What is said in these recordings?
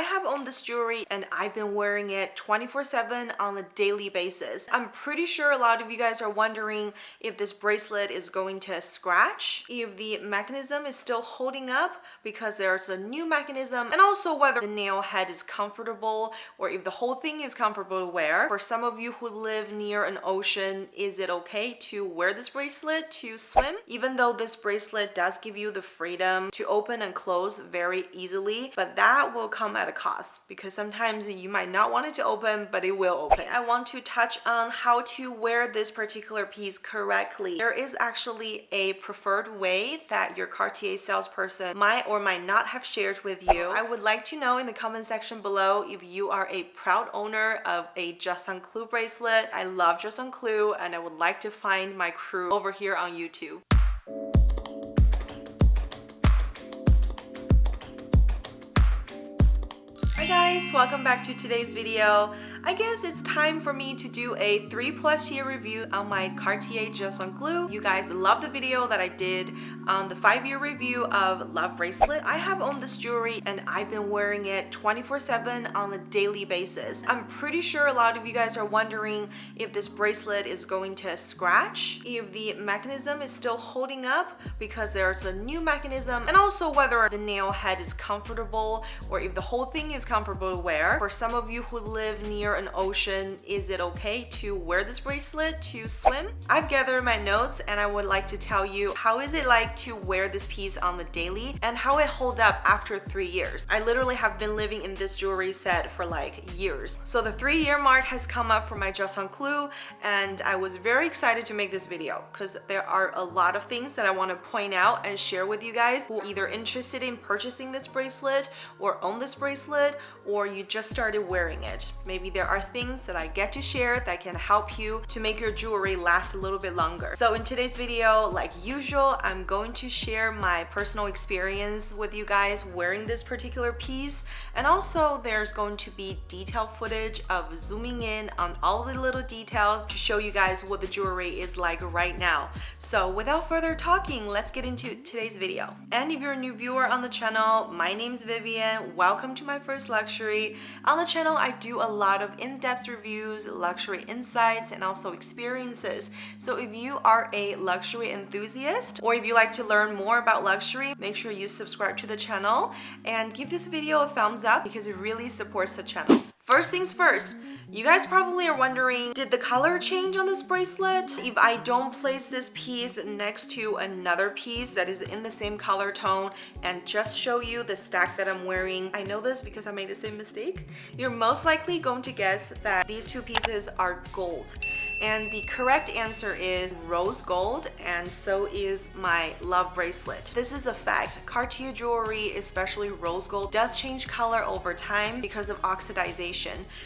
I have owned this jewelry and I've been wearing it 24/7 on a daily basis. I'm pretty sure a lot of you guys are wondering if this bracelet is going to scratch, if the mechanism is still holding up because there's a new mechanism, and also whether the nail head is comfortable or if the whole thing is comfortable to wear. For some of you who live near an ocean, is it okay to wear this bracelet to swim? Even though this bracelet does give you the freedom to open and close very easily, but that will come at a cost because sometimes you might not want it to open, but it will open. I want to touch on how to wear this particular piece correctly. There is actually a preferred way that your Cartier salesperson might or might not have shared with you. I would like to know in the comment section below if you are a proud owner of a Juste Un Clou bracelet. I love Juste Un Clou and I would like to find my crew over here on YouTube. Hi guys, welcome back to today's video. I guess it's time for me to do a 3+ year review on my Cartier Juste Un Clou. You guys loved the video that I did on the 5-year review of Love Bracelet. I have owned this jewelry and I've been wearing it 24/7 on a daily basis. I'm pretty sure a lot of you guys are wondering if this bracelet is going to scratch, if the mechanism is still holding up because there's a new mechanism, and also whether the nail head is comfortable or if the whole thing is comfortable to wear. For some of you who live near an ocean, is it okay to wear this bracelet to swim? I've gathered my notes and I would like to tell you how is it like to wear this piece on the daily and how it holds up after 3 years. I literally have been living in this jewelry set for like years. So the 3-year mark has come up for my Juste Un Clou and I was very excited to make this video because there are a lot of things that I want to point out and share with you guys who are either interested in purchasing this bracelet or own this bracelet, or you just started wearing it. Maybe there are things that I get to share that can help you to make your jewelry last a little bit longer. So in today's video, like usual, I'm going to share my personal experience with you guys wearing this particular piece, and also there's going to be detailed footage of zooming in on all the little details to show you guys what the jewelry is like right now. So without further talking, let's get into today's video. And if you're a new viewer on the channel, my name's Vivian. Welcome to my first luxury. On the channel, I do a lot of in-depth reviews, luxury insights, and also experiences. So if you are a luxury enthusiast, or if you like to learn more about luxury, make sure you subscribe to the channel and give this video a thumbs up because it really supports the channel. First things first, you guys probably are wondering, did the color change on this bracelet? If I don't place this piece next to another piece that is in the same color tone and just show you the stack that I'm wearing, I know this because I made the same mistake, you're most likely going to guess that these two pieces are gold. And the correct answer is rose gold, and so is my Love bracelet. This is a fact. Cartier jewelry, especially rose gold, does change color over time because of oxidization.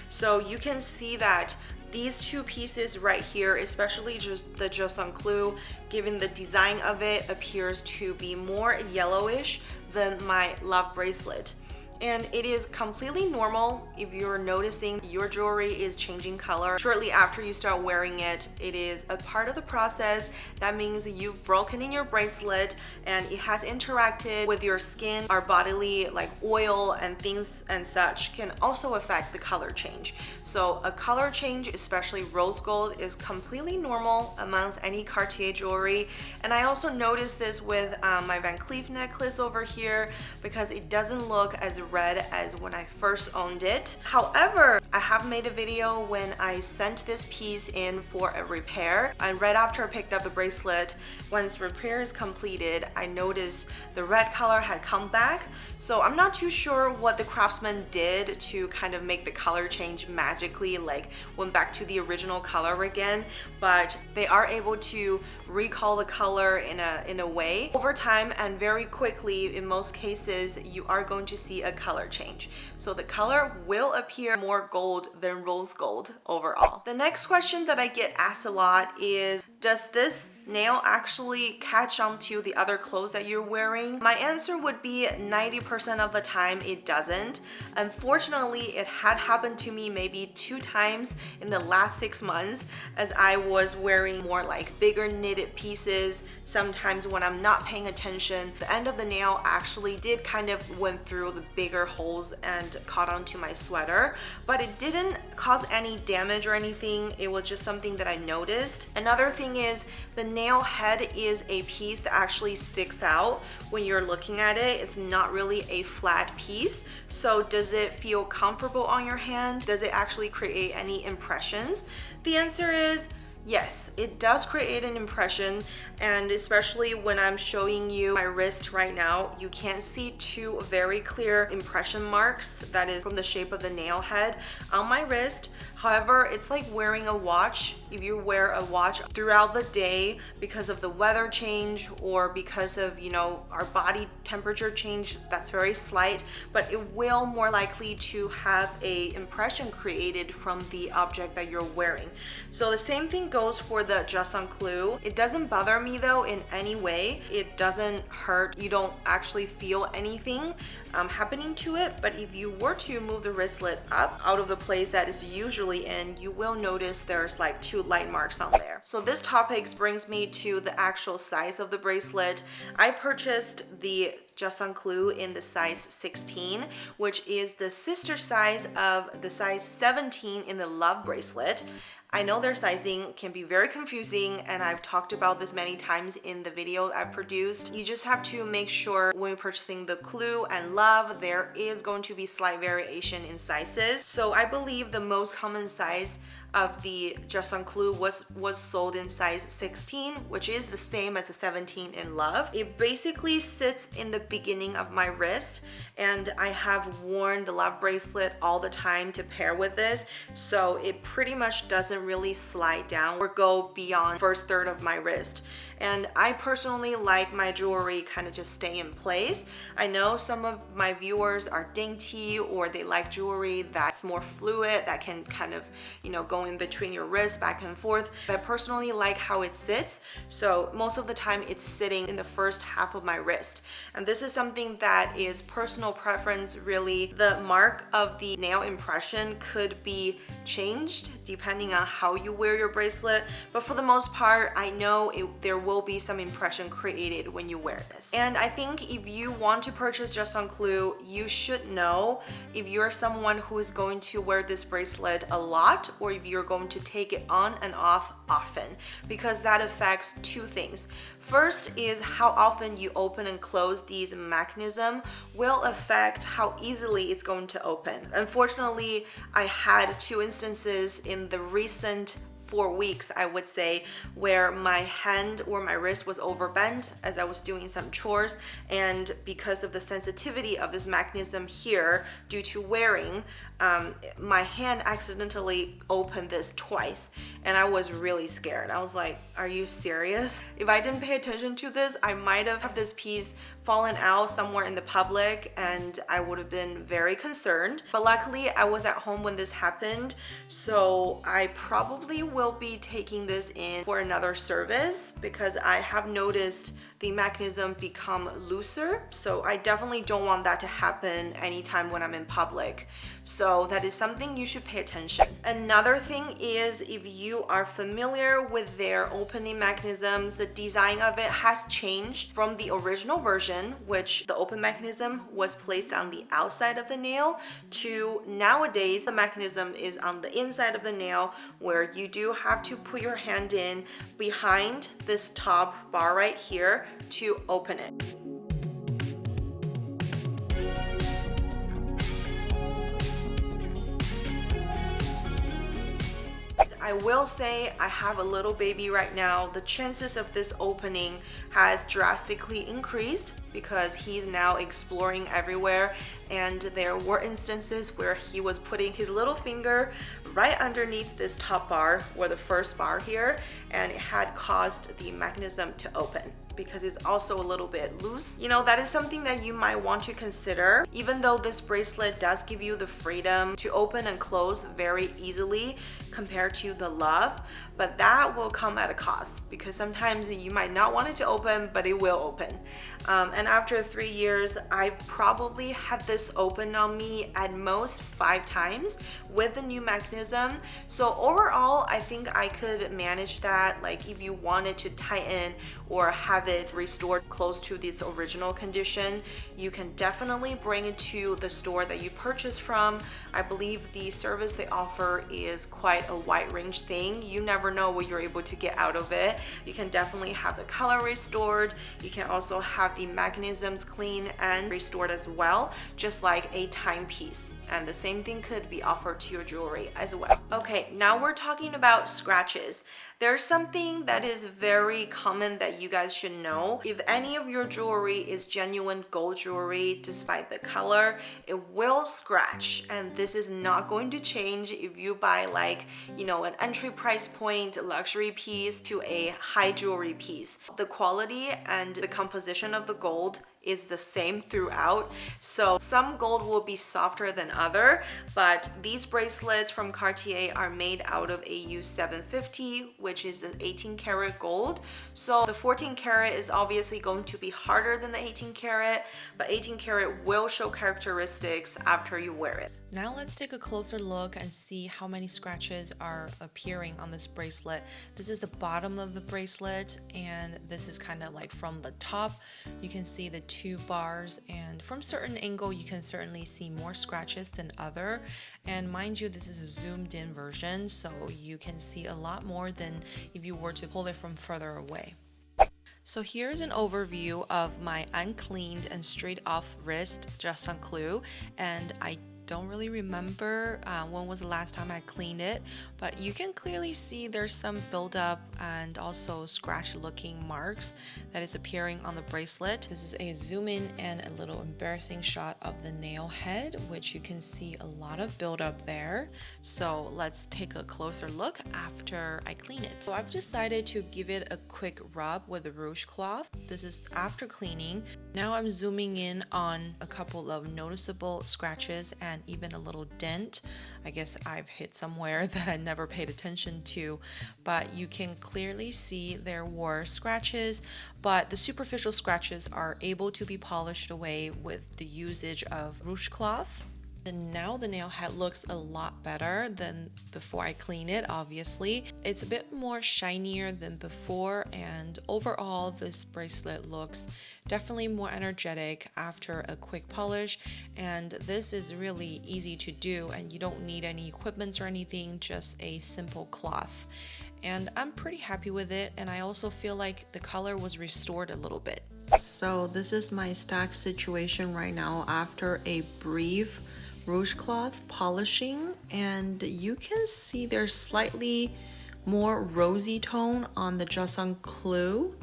So you can see that these two pieces right here, especially just the Juste Un Clou, given the design of it, appears to be more yellowish than my Love bracelet. And it is completely normal if you're noticing your jewelry is changing color shortly after you start wearing it. It is a part of the process. That means you've broken in your bracelet and it has interacted with your skin. Our bodily, like oil and things and such, can also affect the color change. So a color change, especially rose gold, is completely normal amongst any Cartier jewelry. And I also noticed this with my Van Cleef necklace over here because it doesn't look as red as when I first owned it. However, I have made a video when I sent this piece in for a repair, and right after I picked up the bracelet, once repair is completed, I noticed the red color had come back. So I'm not too sure what the craftsman did to kind of make the color change magically, like went back to the original color again, but they are able to recall the color in a way over time, and very quickly in most cases you are going to see a color change. So the color will appear more gold than rose gold overall. The next question that I get asked a lot is, Does this nail actually catch onto the other clothes that you're wearing? My answer would be 90% of the time it doesn't. Unfortunately, it had happened to me maybe 2 times in the last 6 months as I was wearing more like bigger knitted pieces. Sometimes when I'm not paying attention, the end of the nail actually did kind of went through the bigger holes and caught onto my sweater, but it didn't cause any damage or anything. It was just something that I noticed. Another thing is the nail head is a piece that actually sticks out when you're looking at it. It's not really a flat piece. So does it feel comfortable on your hand? Does it actually create any impressions? The answer is yes, it does create an impression, and especially when I'm showing you my wrist right now, you can see 2 very clear impression marks that is from the shape of the nail head on my wrist. However, it's like wearing a watch. If you wear a watch throughout the day because of the weather change or because of, you know, our body temperature change, that's very slight, but it will more likely to have a impression created from the object that you're wearing. So the same thing goes for the Juste Un Clou. It doesn't bother me though in any way. It doesn't hurt. You don't actually feel anything happening to it, but if you were to move the wristlet up out of the place that is usually in, you will notice there's like 2 light marks on there. So this topic brings me to the actual size of the bracelet. I purchased the Juste Un Clou in the size 16, which is the sister size of the size 17 in the Love bracelet. I know their sizing can be very confusing, and I've talked about this many times in the video I've produced. You just have to make sure when you're purchasing the Clou and Love, there is going to be slight variation in sizes. So I believe the most common size of the Juste Un Clou was sold in size 16, which is the same as the 17 in Love. It basically sits in the beginning of my wrist, and I have worn the Love bracelet all the time to pair with this, so it pretty much doesn't really slide down or go beyond first third of my wrist. And I personally like my jewelry kind of just stay in place. I know some of my viewers are dainty, or they like jewelry that's more fluid, that can kind of, you know, go in between your wrists back and forth. I personally like how it sits, so most of the time it's sitting in the first half of my wrist. And this is something that is personal preference really. The mark of the nail impression could be changed depending on how you wear your bracelet, but for the most part, I know there will be some impression created when you wear this. And I think if you want to purchase Juste Un Clou, you should know if you're someone who is going to wear this bracelet a lot, or if you're going to take it on and off often, because that affects 2 things. First is how often you open and close these mechanisms will affect how easily it's going to open. Unfortunately, I had 2 instances in the recent 4 weeks, I would say, where my hand or my wrist was overbent as I was doing some chores, and because of the sensitivity of this mechanism here due to wearing, my hand accidentally opened this twice, and I was really scared. I was like, are you serious? If I didn't pay attention to this, I might have had this piece fallen out somewhere in the public, and I would have been very concerned. But luckily I was at home when this happened, so I probably will be taking this in for another service because I have noticed the mechanism become looser. So I definitely don't want that to happen anytime when I'm in public. So that is something you should pay attention. Another thing is, if you are familiar with their opening mechanisms, the design of it has changed from the original version, which the open mechanism was placed on the outside of the nail, to nowadays the mechanism is on the inside of the nail, where you do have to put your hand in behind this top bar right here to open it. I will say I have a little baby right now. The chances of this opening has drastically increased because he's now exploring everywhere, and there were instances where he was putting his little finger right underneath this top bar, or the first bar here, and it had caused the mechanism to open. because it's also a little bit loose. You know, that is something that you might want to consider. Even though this bracelet does give you the freedom to open and close very easily compared to the Love, but that will come at a cost, because sometimes you might not want it to open, but it will open. And after 3 years, I've probably had this open on me at most 5 times with the new mechanism. So overall, I think I could manage that. Like if you wanted to tighten or have it restored close to its original condition, you can definitely bring it to the store that you purchased from. I believe the service they offer is quite a wide range thing. You never know what you're able to get out of it. You can definitely have the color restored. You can also have the mechanisms clean and restored as well, just like a timepiece. And the same thing could be offered to your jewelry as well. Okay, now we're talking about scratches. There's something that is very common that you guys should know. If any of your jewelry is genuine gold jewelry, despite the color, it will scratch. And this is not going to change if you buy like, you know, an entry price point luxury piece to a high jewelry piece. The quality and the composition of the gold is the same throughout. So some gold will be softer than other, but these bracelets from Cartier are made out of AU 750, which is the 18 karat gold. So the 14 karat is obviously going to be harder than the 18 karat, but 18 karat will show characteristics after you wear it. Now let's take a closer look and see how many scratches are appearing on this bracelet. This is the bottom of the bracelet, and this is kind of like from the top. You can see the 2 bars, and from certain angle you can certainly see more scratches than other. And mind you, this is a zoomed in version, so you can see a lot more than if you were to pull it from further away. So here's an overview of my uncleaned and straight off wrist Juste Un Clou, and I don't really remember when was the last time I cleaned it, but you can clearly see there's some buildup and also scratch looking marks that is appearing on the bracelet. This is a zoom in and a little embarrassing shot of the nail head, which you can see a lot of buildup there. So let's take a closer look after I clean it. So I've decided to give it a quick rub with a rouge cloth. This is after cleaning. Now I'm zooming in on a couple of noticeable scratches and even a little dent. I guess I've hit somewhere that I never paid attention to, but you can clearly see there were scratches, but the superficial scratches are able to be polished away with the usage of rouge cloth. And now the nail head looks a lot better than before I clean it, obviously. It's a bit more shinier than before, and overall this bracelet looks definitely more energetic after a quick polish. And this is really easy to do, and you don't need any equipment or anything, just a simple cloth. And I'm pretty happy with it, and I also feel like the color was restored a little bit. So this is my stack situation right now after a brief rouge cloth polishing, and you can see there's slightly more rosy tone on the Juste Un Clou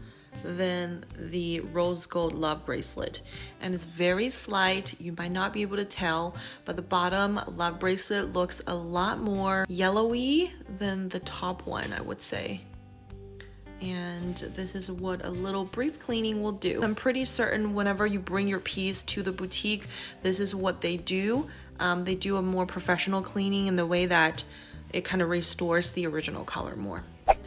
than the rose gold Love bracelet, and it's very slight. You might not be able to tell, but the bottom Love bracelet looks a lot more yellowy than the top one, I would say. And this is what a little brief cleaning will do. I'm pretty certain whenever you bring your piece to the boutique, this is what they do. They do a more professional cleaning in the way that it kind of restores the original color more.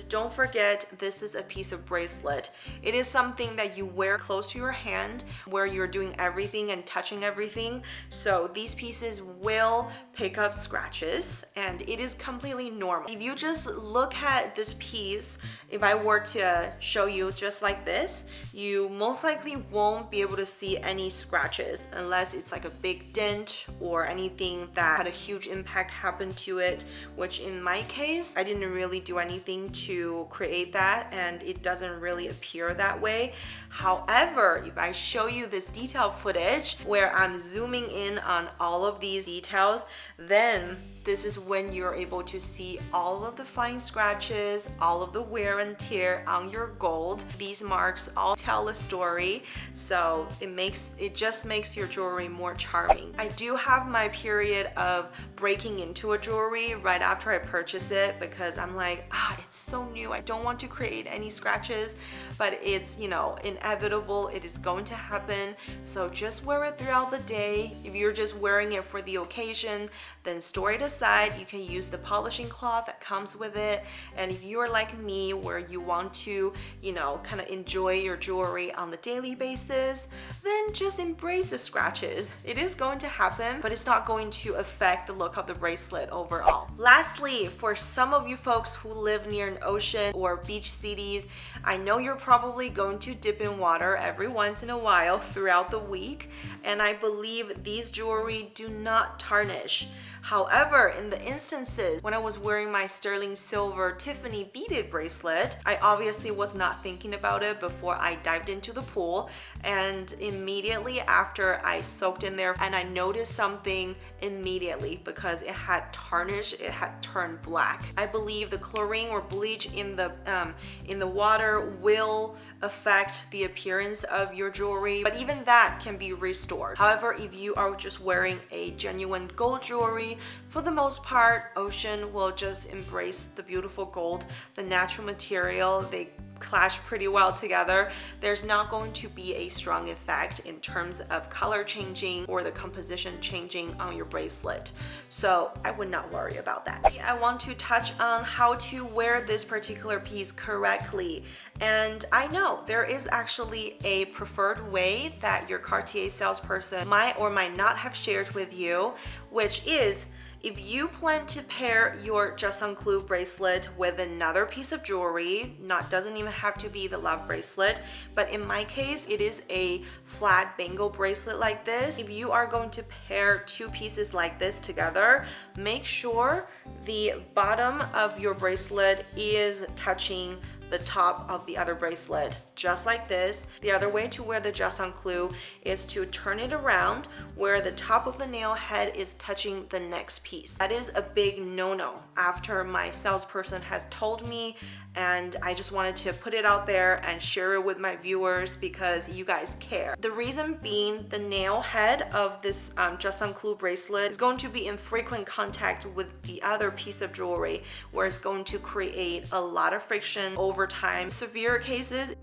Don't forget, this is a piece of bracelet. It is something that you wear close to your hand where you're doing everything and touching everything. So these pieces will pick up scratches, and it is completely normal. If you just look at this piece, if I were to show you just like this, you most likely won't be able to see any scratches unless it's like a big dent or anything that had a huge impact happen to it, which in my case, I didn't really do anything to create that, and it doesn't really appear that way. However, if I show you this detail footage where I'm zooming in on all of these details, then this is when you're able to see all of the fine scratches, all of the wear and tear on your gold. These marks all tell a story, so it just makes your jewelry more charming. I do have my period of breaking into a jewelry right after I purchase it, because I'm like, it's It's so new. I don't want to create any scratches, but it's, you know, inevitable. It is going to happen. So just wear it throughout the day. If you're just wearing it for the occasion, then store it aside. You can use the polishing cloth that comes with it. And if you are like me, where you want to, you know, kind of enjoy your jewelry on the daily basis, then just embrace the scratches. It is going to happen, but it's not going to affect the look of the bracelet overall. Lastly, for some of you folks who live near an ocean or beach cities, I know you're probably going to dip in water every once in a while throughout the week, and I believe these jewelry do not tarnish. However, in the instances when I was wearing my sterling silver Tiffany beaded bracelet, I obviously was not thinking about it before I dived into the pool, and immediately after I soaked in there, and I noticed something immediately because it had tarnished, it had turned black. I believe the chlorine or bleach in the water will affect the appearance of your jewelry, but even that can be restored. However, if you are just wearing a genuine gold jewelry, for the most part, ocean will just embrace the beautiful gold, the natural material. They clash pretty well together. There's not going to be a strong effect in terms of color changing or the composition changing on your bracelet. So I would not worry about that. I want to touch on how to wear this particular piece correctly. And I know there is actually a preferred way that your Cartier salesperson might or might not have shared with you, which is if you plan to pair your Juste Un Clou bracelet with another piece of jewelry, doesn't even have to be the love bracelet, but in my case, it is a flat bangle bracelet like this. If you are going to pair two pieces like this together, make sure the bottom of your bracelet is touching the top of the other bracelet, just like this. The other way to wear the Juste Un Clou is to turn it around where the top of the nail head is touching the next piece. That is a big no-no after my salesperson has told me, and I just wanted to put it out there and share it with my viewers because you guys care. The reason being, the nail head of this Juste Un Clou bracelet is going to be in frequent contact with the other piece of jewelry, where it's going to create a lot of friction over time. Severe cases,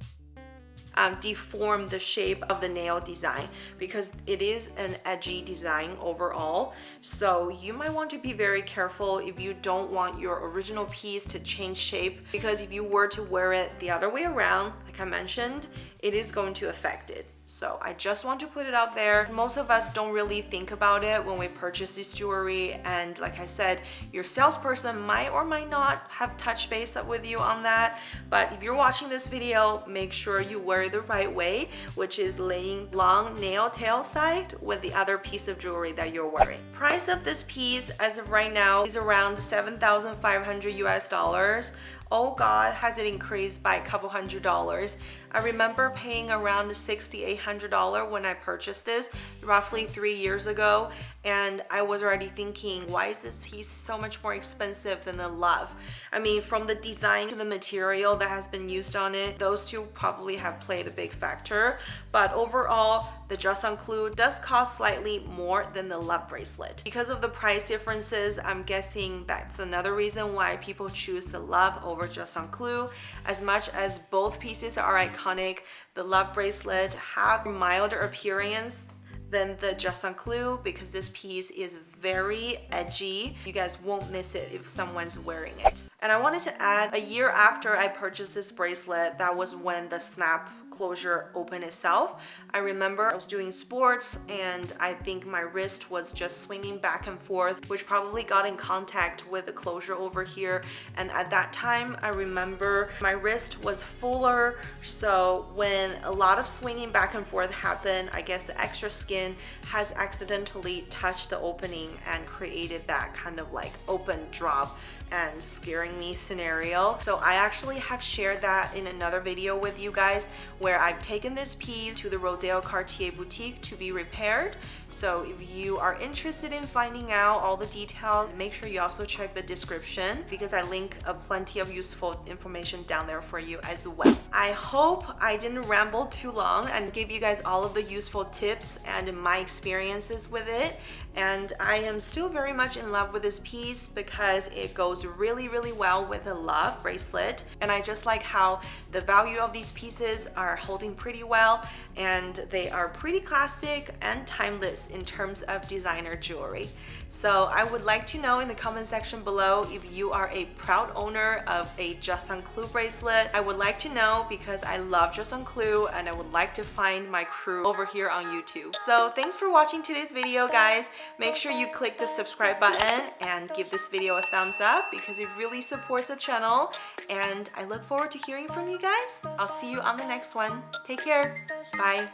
deform the shape of the nail design because it is an edgy design overall. So you might want to be very careful if you don't want your original piece to change shape, because if you were to wear it the other way around, like I mentioned, it is going to affect it. So I just want to put it out there. Most of us don't really think about it when we purchase this jewelry, and like I said, your salesperson might or might not have touched base up with you on that. But if you're watching this video, make sure you wear it the right way, which is laying long nail tail side with the other piece of jewelry that you're wearing. Price of this piece as of right now is around $7,500 US. Oh God, has it increased by a couple $100s. I remember paying around $6,800 when I purchased this roughly 3 years ago, and I was already thinking, why is this piece so much more expensive than the love? I mean, from the design to the material that has been used on it, those two probably have played a big factor, but overall, the Juste Un Clou does cost slightly more than the love bracelet. Because of the price differences, I'm guessing that's another reason why people choose the love over Juste Un Clou. As much as both pieces are iconic, the love bracelet have milder appearance than the Juste Un Clou because this piece is very edgy. You guys won't miss it if someone's wearing it. And I wanted to add, a year after I purchased this bracelet, that was when the snap closure opened itself. I remember I was doing sports and I think my wrist was just swinging back and forth, which probably got in contact with the closure over here. And at that time, I remember my wrist was fuller. So when a lot of swinging back and forth happened, I guess the extra skin has accidentally touched the opening and created that kind of like open drop and scaring me scenario. So I actually have shared that in another video with you guys, where I've taken this piece to the Rodeo Cartier boutique to be repaired So if you are interested in finding out all the details, make sure you also check the description because I link plenty of useful information down there for you as well. I hope I didn't ramble too long and give you guys all of the useful tips and my experiences with it. And I am still very much in love with this piece because it goes really, really well with the love bracelet. And I just like how the value of these pieces are holding pretty well, and they are pretty classic and timeless in terms of designer jewelry. So I would like to know in the comment section below if you are a proud owner of a Juste Un Clou bracelet. I would like to know because I love Juste Un Clou and I would like to find my crew over here on YouTube. So thanks for watching today's video, guys. Make sure you click the subscribe button and give this video a thumbs up because it really supports the channel, and I look forward to hearing from you guys. I'll see you on the next one. Take care. Bye.